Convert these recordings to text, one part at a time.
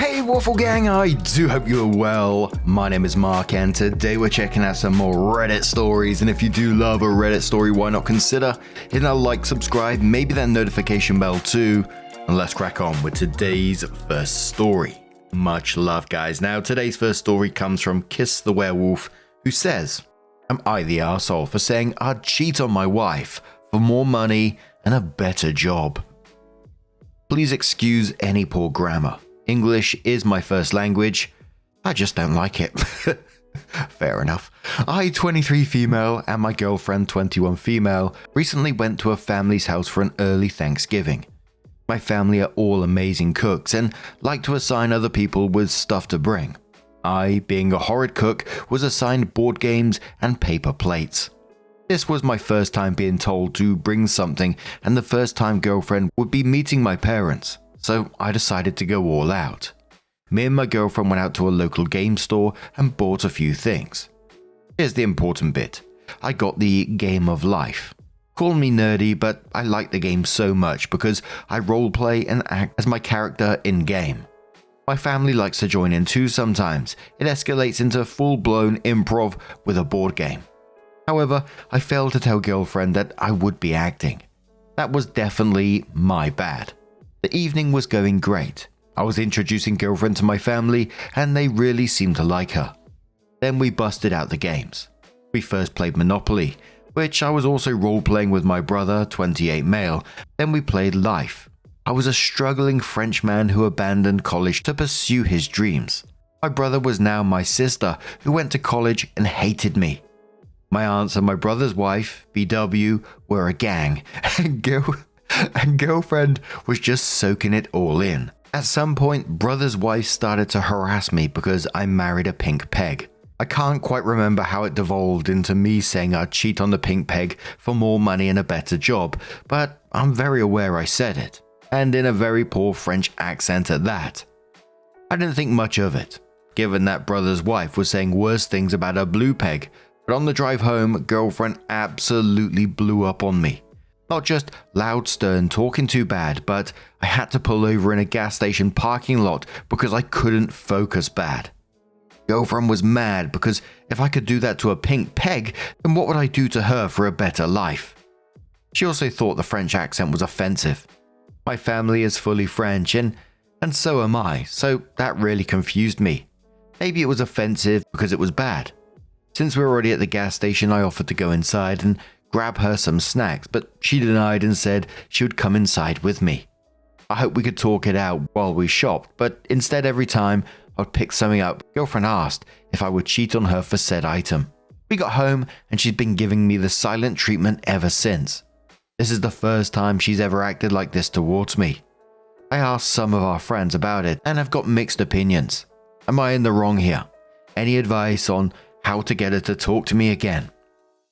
Hey Waffle Gang, I do hope you're well. My name is Mark and today we're checking out some more Reddit stories, and if you do love a Reddit story, why not consider hitting a like, subscribe, maybe that notification bell too, and let's crack on with today's first story. Much love guys. Now today's first story comes from Kiss the Werewolf, who says, "Am I the arsehole for saying I'd cheat on my wife for more money and a better job? Please excuse any poor grammar. English is my first language. I just don't like it." Fair enough. I, 23 female, and my girlfriend, 21 female, recently went to a family's house for an early Thanksgiving. My family are all amazing cooks and like to assign other people with stuff to bring. I, being a horrid cook, was assigned board games and paper plates. This was my first time being told to bring something, and the first time girlfriend would be meeting my parents, so I decided to go all out. Me and my girlfriend went out to a local game store and bought a few things. Here's the important bit. I got the Game of Life. Call me nerdy, but I like the game so much because I roleplay and act as my character in-game. My family likes to join in too sometimes. It escalates into full-blown improv with a board game. However, I failed to tell girlfriend that I would be acting. That was definitely my bad. The evening was going great. I was introducing girlfriend to my family and they really seemed to like her. Then we busted out the games. We first played Monopoly, which I was also role-playing with my brother, 28 male. Then we played Life. I was a struggling French man who abandoned college to pursue his dreams. My brother was now my sister who went to college and hated me. My aunts and my brother's wife, BW, were a gang, and girlfriend was just soaking it all in. At some point, brother's wife started to harass me because I married a pink peg. I can't quite remember how it devolved into me saying I'd cheat on the pink peg for more money and a better job, but I'm very aware I said it, and in a very poor French accent at that. I didn't think much of it, given that brother's wife was saying worse things about a blue peg, but on the drive home, girlfriend absolutely blew up on me. Not just loud stern talking too bad, but I had to pull over in a gas station parking lot because I couldn't focus bad. Girlfriend was mad because if I could do that to a pink peg, then what would I do to her for a better life? She also thought the French accent was offensive. My family is fully French and so am I, so that really confused me. Maybe it was offensive because it was bad. Since we were already at the gas station, I offered to go inside and grab her some snacks, but she denied and said she would come inside with me. I hoped we could talk it out while we shopped, but instead every time I would pick something up, girlfriend asked if I would cheat on her for said item. We got home and she's been giving me the silent treatment ever since. This is the first time she's ever acted like this towards me. I asked some of our friends about it and have got mixed opinions. Am I in the wrong here? Any advice on how to get her to talk to me again?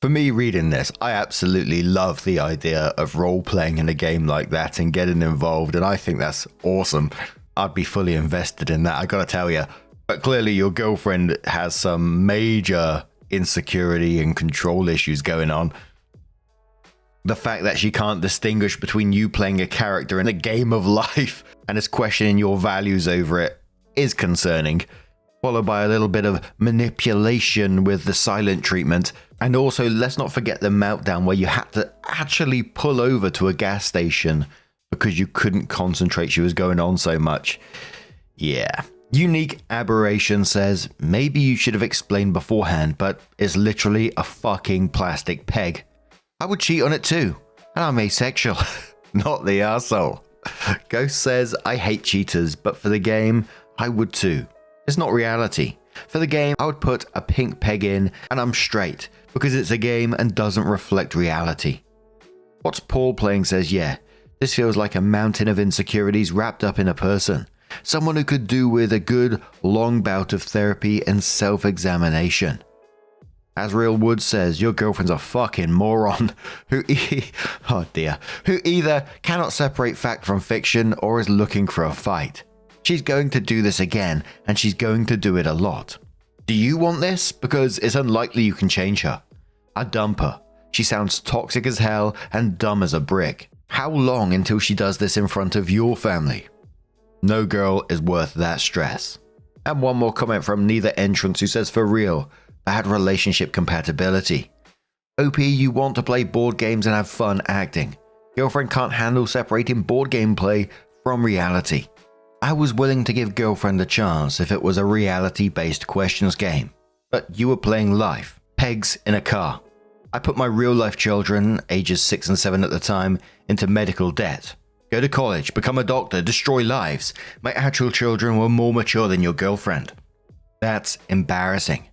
For me reading this, I absolutely love the idea of role-playing in a game like that and getting involved, and I think that's awesome. I'd be fully invested in that, I gotta tell you. But clearly your girlfriend has some major insecurity and control issues going on. The fact that she can't distinguish between you playing a character in a game of life and is questioning your values over it is concerning. Followed by a little bit of manipulation with the silent treatment. And also, let's not forget the meltdown where you had to actually pull over to a gas station because you couldn't concentrate. She was going on so much. Yeah. Unique Aberration says, maybe you should have explained beforehand, but it's literally a fucking plastic peg. I would cheat on it too. And I'm asexual. Not the arsehole. Ghost says, I hate cheaters, but for the game, I would too. It's not reality. For the game, I would put a pink peg in and I'm straight because it's a game and doesn't reflect reality. What's Paul playing says, yeah, this feels like a mountain of insecurities wrapped up in a person. Someone who could do with a good long bout of therapy and self-examination. Asriel Wood says, your girlfriend's a fucking moron who either cannot separate fact from fiction or is looking for a fight. She's going to do this again, and she's going to do it a lot. Do you want this? Because it's unlikely you can change her. I'd dump her. She sounds toxic as hell and dumb as a brick. How long until she does this in front of your family? No girl is worth that stress. And one more comment from Neither Entrance who says, for real, bad relationship compatibility. OP, you want to play board games and have fun acting. Girlfriend can't handle separating board game play from reality. I was willing to give girlfriend a chance if it was a reality-based questions game. But you were playing life. Pegs in a car. I put my real-life children, ages 6 and 7 at the time, into medical debt. Go to college, become a doctor, destroy lives. My actual children were more mature than your girlfriend. That's embarrassing.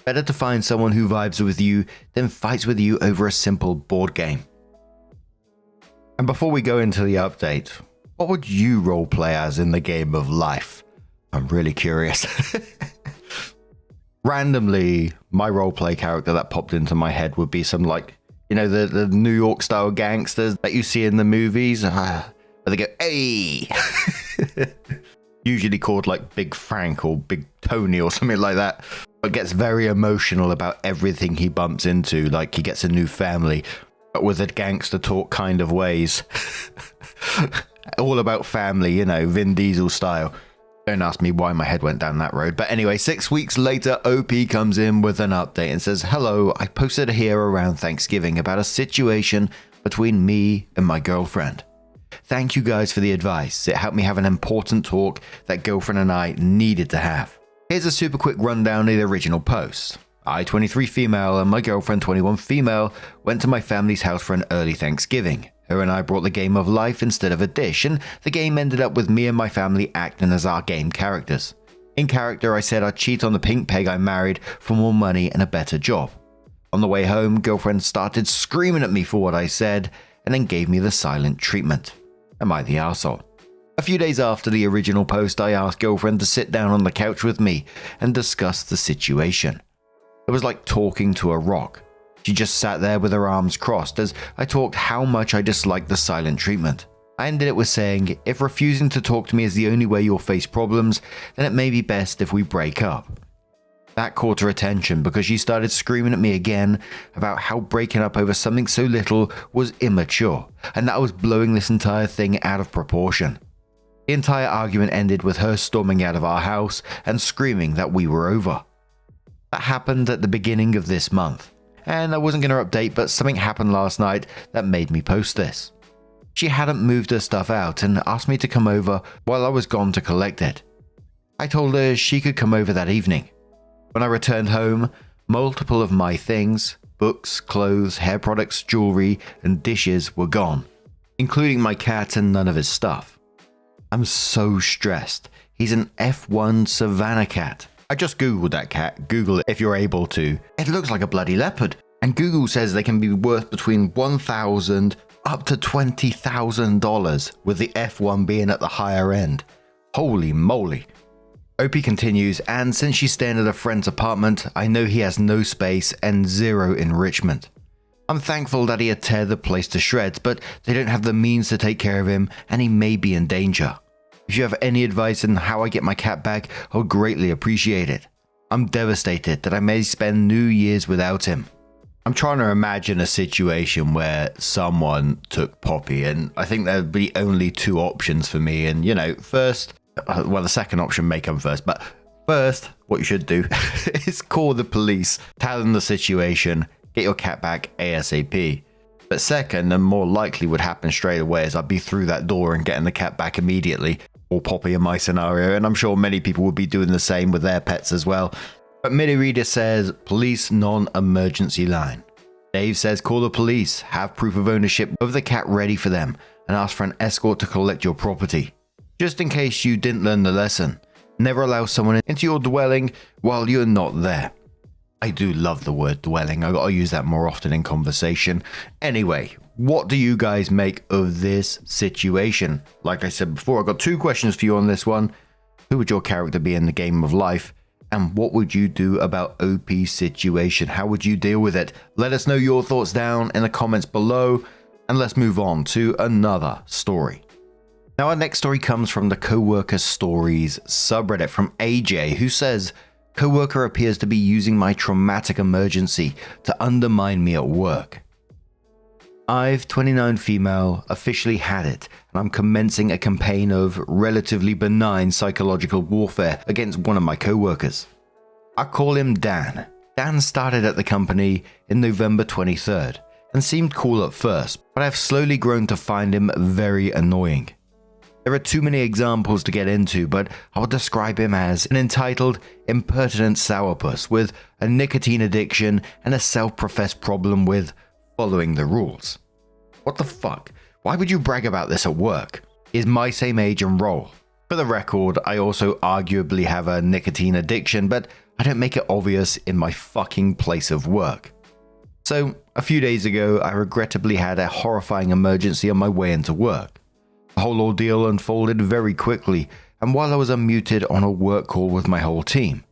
Better to find someone who vibes with you than fights with you over a simple board game. And before we go into the update, what would you roleplay as in the game of life? I'm really curious. Randomly, my roleplay character that popped into my head would be some the New York style gangsters that you see in the movies. Where they go, hey! Usually called like Big Frank or Big Tony or something like that. But gets very emotional about everything he bumps into. Like he gets a new family, but with a gangster talk kind of ways. All about family, Vin Diesel style. Don't ask me why my head went down that road. But anyway, 6 weeks later, OP comes in with an update and says, hello, I posted here around Thanksgiving about a situation between me and my girlfriend. Thank you guys for the advice. It helped me have an important talk that girlfriend and I needed to have. Here's a super quick rundown of the original post. I, 23 female, and my girlfriend, 21 female, went to my family's house for an early Thanksgiving. Her and I brought the game of life instead of a dish, and the game ended up with me and my family acting as our game characters. In character, I said I'd cheat on the pink peg I married for more money and a better job. On the way home, girlfriend started screaming at me for what I said, and then gave me the silent treatment. Am I the arsehole? A few days after the original post, I asked girlfriend to sit down on the couch with me and discuss the situation. It was like talking to a rock. She just sat there with her arms crossed as I talked how much I disliked the silent treatment. I ended it with saying, if refusing to talk to me is the only way you'll face problems, then it may be best if we break up. That caught her attention because she started screaming at me again about how breaking up over something so little was immature, and that I was blowing this entire thing out of proportion. The entire argument ended with her storming out of our house and screaming that we were over. That happened at the beginning of this month. And I wasn't going to update, but something happened last night that made me post this. She hadn't moved her stuff out and asked me to come over while I was gone to collect it. I told her she could come over that evening. When I returned home, multiple of my things, books, clothes, hair products, jewelry, and dishes were gone, including my cat and none of his stuff. I'm so stressed. He's an F1 Savannah cat. I just googled that cat. Google it if you're able to. It looks like a bloody leopard. And Google says they can be worth between $1,000 up to $20,000, with the F1 being at the higher end. Holy moly. OP continues, and since she's staying at a friend's apartment, I know he has no space and zero enrichment. I'm thankful that he had tear the place to shreds, but they don't have the means to take care of him and he may be in danger. If you have any advice on how I get my cat back, I would greatly appreciate it. I'm devastated that I may spend New Year's without him. I'm trying to imagine a situation where someone took Poppy, and I think there'd be only two options for me. And first, well, the second option may come first, but first, what you should do is call the police, tell them the situation, get your cat back ASAP. But second, and more likely would happen straight away, is I'd be through that door and getting the cat back immediately. Or Poppy in my scenario, and I'm sure many people would be doing the same with their pets as well. But Midi Reader says, police non-emergency line. Dave says, call the police, have proof of ownership of the cat ready for them, and ask for an escort to collect your property. Just in case you didn't learn the lesson, never allow someone into your dwelling while you're not there. I do love the word dwelling. I gotta use that more often in conversation. Anyway, what do you guys make of this situation? Like I said before, I've got two questions for you on this one. Who would your character be in the game of life? And what would you do about OP's situation? How would you deal with it? Let us know your thoughts down in the comments below. And let's move on to another story. Now, our next story comes from the Coworker Stories subreddit from AJ, who says, Coworker appears to be using my traumatic emergency to undermine me at work. I've 29 female officially had it, and I'm commencing a campaign of relatively benign psychological warfare against one of my co-workers. I call him Dan. Dan started at the company in November 23rd and seemed cool at first, but I've slowly grown to find him very annoying. There are too many examples to get into, but I will describe him as an entitled, impertinent sourpuss with a nicotine addiction and a self-professed problem with following the rules. What the fuck? Why would you brag about this at work? He is my same age and role. For the record, I also arguably have a nicotine addiction, but I don't make it obvious in my fucking place of work. So, a few days ago, I regrettably had a horrifying emergency on my way into work. The whole ordeal unfolded very quickly, and while I was unmuted on a work call with my whole team.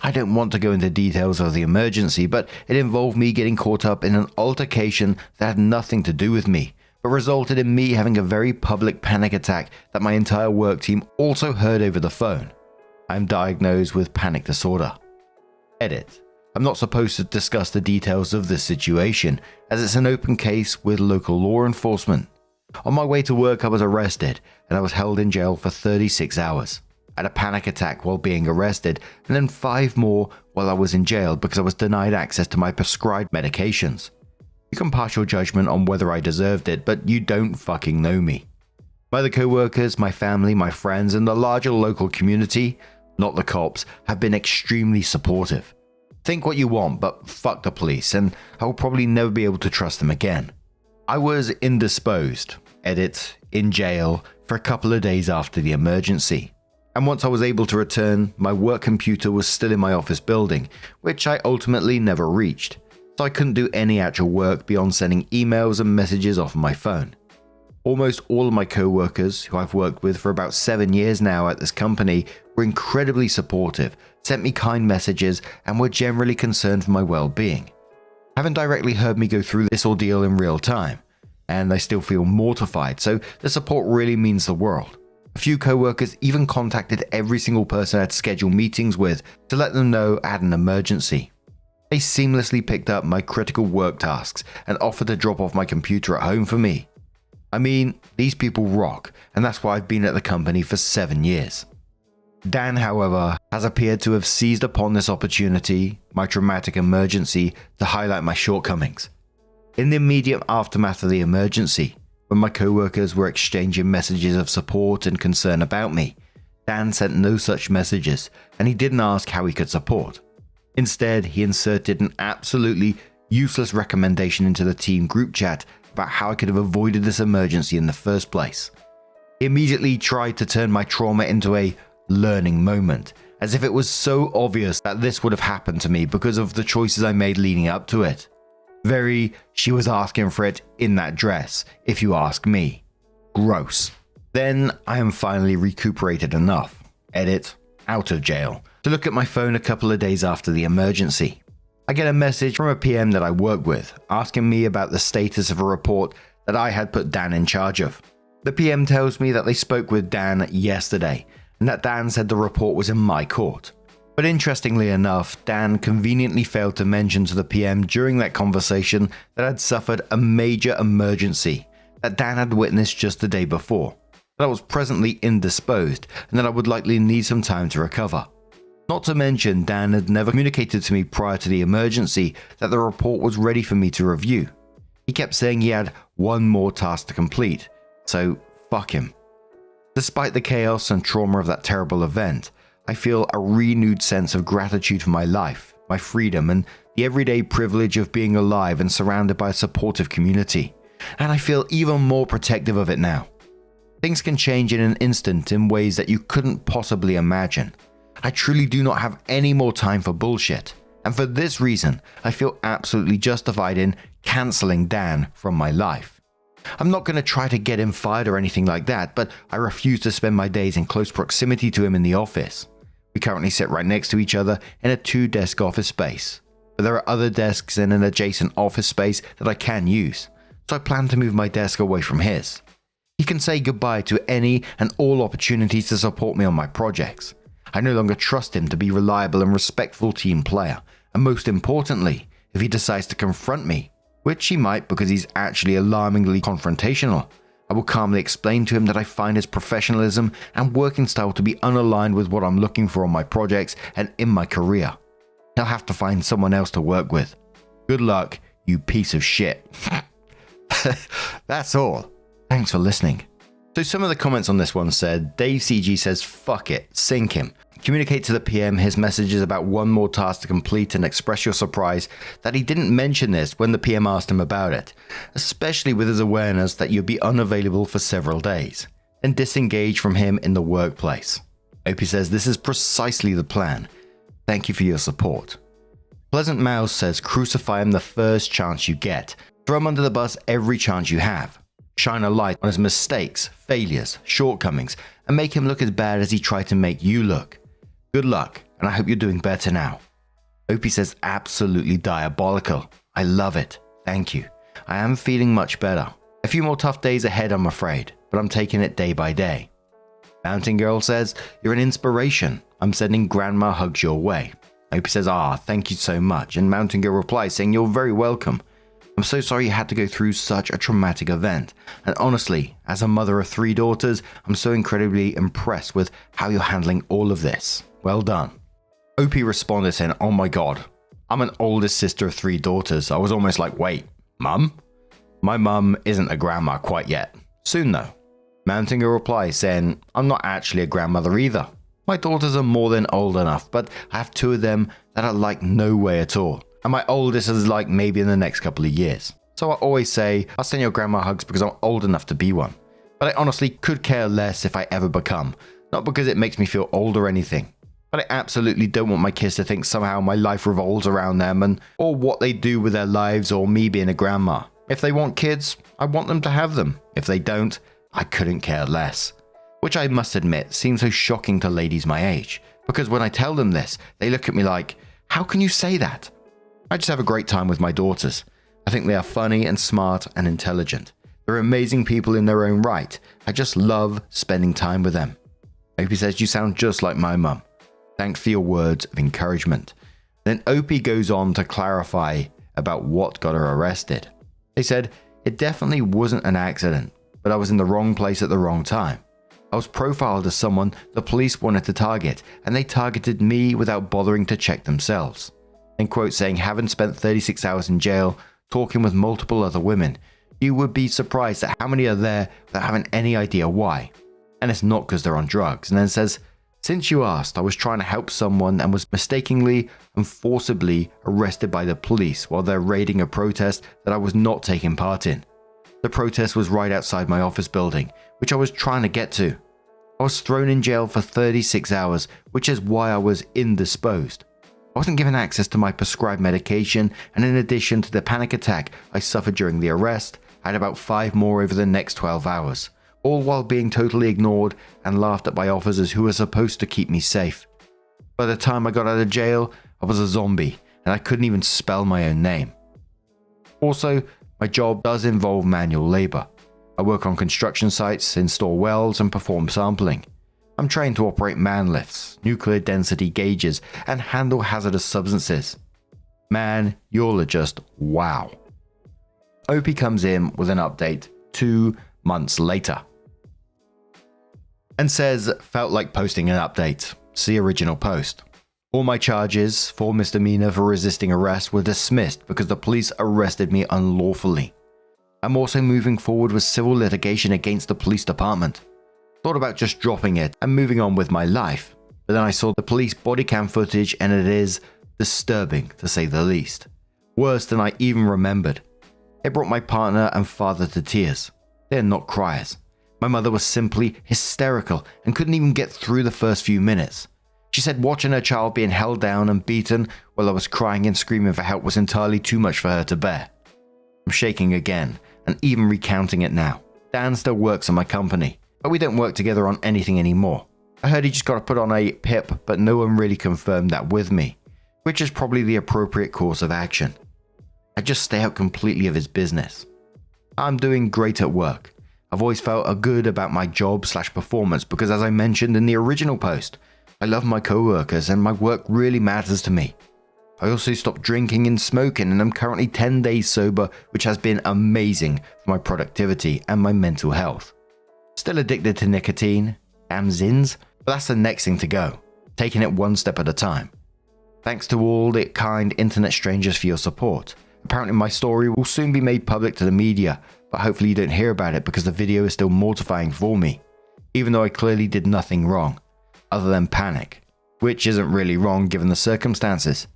I don't want to go into details of the emergency, but it involved me getting caught up in an altercation that had nothing to do with me, but resulted in me having a very public panic attack that my entire work team also heard over the phone. I am diagnosed with panic disorder. Edit. I'm not supposed to discuss the details of this situation, as it's an open case with local law enforcement. On my way to work, I was arrested, and I was held in jail for 36 hours. I had a panic attack while being arrested, and then 5 more while I was in jail because I was denied access to my prescribed medications. You can pass your judgment on whether I deserved it, but you don't fucking know me. My other co-workers, my family, my friends, and the larger local community, not the cops, have been extremely supportive. Think what you want, but fuck the police, and I will probably never be able to trust them again. I was indisposed, edit, in jail, for a couple of days after the emergency. And once I was able to return, my work computer was still in my office building, which I ultimately never reached, so I couldn't do any actual work beyond sending emails and messages off my phone. Almost all of my co-workers, who I've worked with for about 7 years now at this company, were incredibly supportive, sent me kind messages, and were generally concerned for my well-being. Haven't directly heard me go through this ordeal in real time, and I still feel mortified, so the support really means the world. A few co-workers even contacted every single person I had scheduled meetings with to let them know I had an emergency. They seamlessly picked up my critical work tasks and offered to drop off my computer at home for me. I mean, these people rock, and that's why I've been at the company for 7 years. Dan, however, has appeared to have seized upon this opportunity, my traumatic emergency, to highlight my shortcomings. In the immediate aftermath of the emergency, when my co-workers were exchanging messages of support and concern about me, Dan sent no such messages, and he didn't ask how he could support. Instead, he inserted an absolutely useless recommendation into the team group chat about how I could have avoided this emergency in the first place. He immediately tried to turn my trauma into a learning moment, as if it was so obvious that this would have happened to me because of the choices I made leading up to it. Very, she was asking for it in that dress, if you ask me. Gross. Then I am finally recuperated enough, edit, out of jail, to look at my phone a couple of days after the emergency. I get a message from a PM that I work with, asking me about the status of a report that I had put Dan in charge of. The PM tells me that they spoke with Dan yesterday, and that Dan said the report was in my court. But interestingly enough, Dan conveniently failed to mention to the PM during that conversation that I'd suffered a major emergency that Dan had witnessed just the day before, that I was presently indisposed, and that I would likely need some time to recover. Not to mention, Dan had never communicated to me prior to the emergency that the report was ready for me to review. He kept saying he had one more task to complete, so fuck him. Despite the chaos and trauma of that terrible event, I feel a renewed sense of gratitude for my life, my freedom, and the everyday privilege of being alive and surrounded by a supportive community. And I feel even more protective of it now. Things can change in an instant in ways that you couldn't possibly imagine. I truly do not have any more time for bullshit, and for this reason, I feel absolutely justified in cancelling Dan from my life. I'm not going to try to get him fired or anything like that, but I refuse to spend my days in close proximity to him in the office. We currently sit right next to each other in a 2-desk office space, but there are other desks in an adjacent office space that I can use, so I plan to move my desk away from his. He can say goodbye to any and all opportunities to support me on my projects. I no longer trust him to be a reliable and respectful team player, and most importantly, if he decides to confront me, which he might because he's actually alarmingly confrontational. I will calmly explain to him that I find his professionalism and working style to be unaligned with what I'm looking for on my projects and in my career. He'll have to find someone else to work with. Good luck, you piece of shit. That's all. Thanks for listening. So some of the comments on this one said, Dave CG says, fuck it, sink him. Communicate to the PM his messages about one more task to complete and express your surprise that he didn't mention this when the PM asked him about it, especially with his awareness that you'd be unavailable for several days. Then disengage from him in the workplace. Opie says, this is precisely the plan. Thank you for your support. Pleasant Mouse says, crucify him the first chance you get. Throw him under the bus every chance you have. Shine a light on his mistakes, failures, shortcomings, and make him look as bad as he tried to make you look. Good luck, and I hope you're doing better now. Opie says, absolutely diabolical. I love it. Thank you. I am feeling much better. A few more tough days ahead, I'm afraid, but I'm taking it day by day. Mountain Girl says, you're an inspiration. I'm sending grandma hugs your way. Opie says, thank you so much. And Mountain Girl replies saying, you're very welcome. I'm so sorry you had to go through such a traumatic event. And honestly, as a mother of 3 daughters, I'm so incredibly impressed with how you're handling all of this. Well done. Opie responded saying, oh my god, I'm an oldest sister of 3 daughters. I was almost like, wait, mum? My mum isn't a grandma quite yet. Soon though. Mounting a reply saying, I'm not actually a grandmother either. My daughters are more than old enough, but I have 2 of them that are like no way at all. And my oldest is like maybe in the next couple of years. So I always say, I'll send your grandma hugs because I'm old enough to be one. But I honestly could care less if I ever become. Not because it makes me feel old or anything. But I absolutely don't want my kids to think somehow my life revolves around them or what they do with their lives or me being a grandma. If they want kids, I want them to have them. If they don't, I couldn't care less. Which I must admit seems so shocking to ladies my age. Because when I tell them this, they look at me like, how can you say that? I just have a great time with my daughters. I think they are funny and smart and intelligent. They're amazing people in their own right. I just love spending time with them. Opie says, you sound just like my mum. Thanks for your words of encouragement. Then Opie goes on to clarify about what got her arrested. They said, it definitely wasn't an accident, but I was in the wrong place at the wrong time. I was profiled as someone the police wanted to target, and they targeted me without bothering to check themselves. And quote saying, having spent 36 hours in jail, talking with multiple other women, you would be surprised at how many are there that haven't any idea why. And it's not because they're on drugs. And then says, since you asked, I was trying to help someone and was mistakenly and forcibly arrested by the police while they're raiding a protest that I was not taking part in. The protest was right outside my office building, which I was trying to get to. I was thrown in jail for 36 hours, which is why I was indisposed. I wasn't given access to my prescribed medication, and in addition to the panic attack I suffered during the arrest, I had about 5 more over the next 12 hours, all while being totally ignored and laughed at by officers who were supposed to keep me safe. By the time I got out of jail, I was a zombie, and I couldn't even spell my own name. Also, my job does involve manual labor. I work on construction sites, install wells, and perform sampling. I'm trained to operate man lifts, nuclear density gauges, and handle hazardous substances. Man, you'll are just wow. Opie comes in with an update 2 months later and says, felt like posting an update. See original post. All my charges for misdemeanor for resisting arrest were dismissed because the police arrested me unlawfully. I'm also moving forward with civil litigation against the police department. Thought about just dropping it and moving on with my life, but then I saw the police body cam footage and it is disturbing to say the least. Worse than I even remembered. It brought my partner and father to tears. They're not criers. My mother was simply hysterical and couldn't even get through the first few minutes. She said watching her child being held down and beaten while I was crying and screaming for help was entirely too much for her to bear. I'm shaking again and even recounting it now. Dan still works in my company, but we don't work together on anything anymore. I heard he just got put on a PIP, but no one really confirmed that with me, which is probably the appropriate course of action. I just stay out completely of his business. I'm doing great at work. I've always felt good about my job/performance because, as I mentioned in the original post, I love my co-workers and my work really matters to me. I also stopped drinking and smoking, and I'm currently 10 days sober, which has been amazing for my productivity and my mental health. Still addicted to nicotine, damn zins, but that's the next thing to go, taking it one step at a time. Thanks to all the kind internet strangers for your support. Apparently my story will soon be made public to the media, but hopefully you don't hear about it because the video is still mortifying for me, even though I clearly did nothing wrong, other than panic, which isn't really wrong given the circumstances.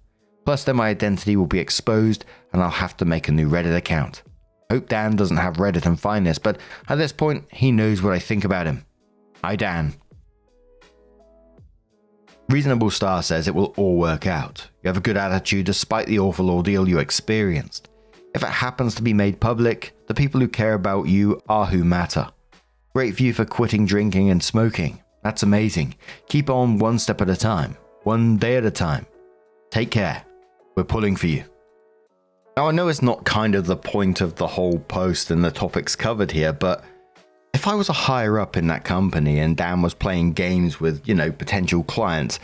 Plus then my identity will be exposed and I'll have to make a new Reddit account. Hope Dan doesn't have Reddit and find this, but at this point he knows what I think about him. Hi Dan. Reasonable Star says it will all work out. You have a good attitude despite the awful ordeal you experienced. If it happens to be made public, the people who care about you are who matter. Great for you for quitting drinking and smoking. That's amazing. Keep on one step at a time, one day at a time. Take care. We're pulling for you. Now I know it's not kind of the point of the whole post and the topics covered here, but if I was a higher up in that company and Dan was playing games with, potential clients,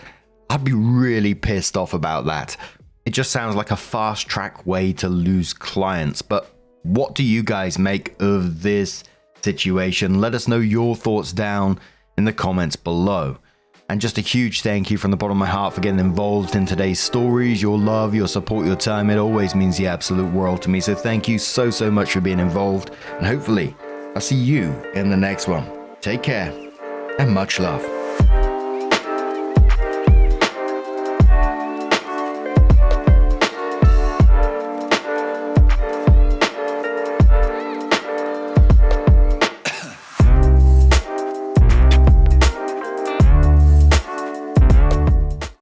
I'd be really pissed off about that. It just sounds like a fast track way to lose clients. But what do you guys make of this situation? Let us know your thoughts down in the comments below. And just a huge thank you from the bottom of my heart for getting involved in today's stories. Your love, your support, your time, it always means the absolute world to me. So thank you so much for being involved. And hopefully I'll see you in the next one. Take care and much love.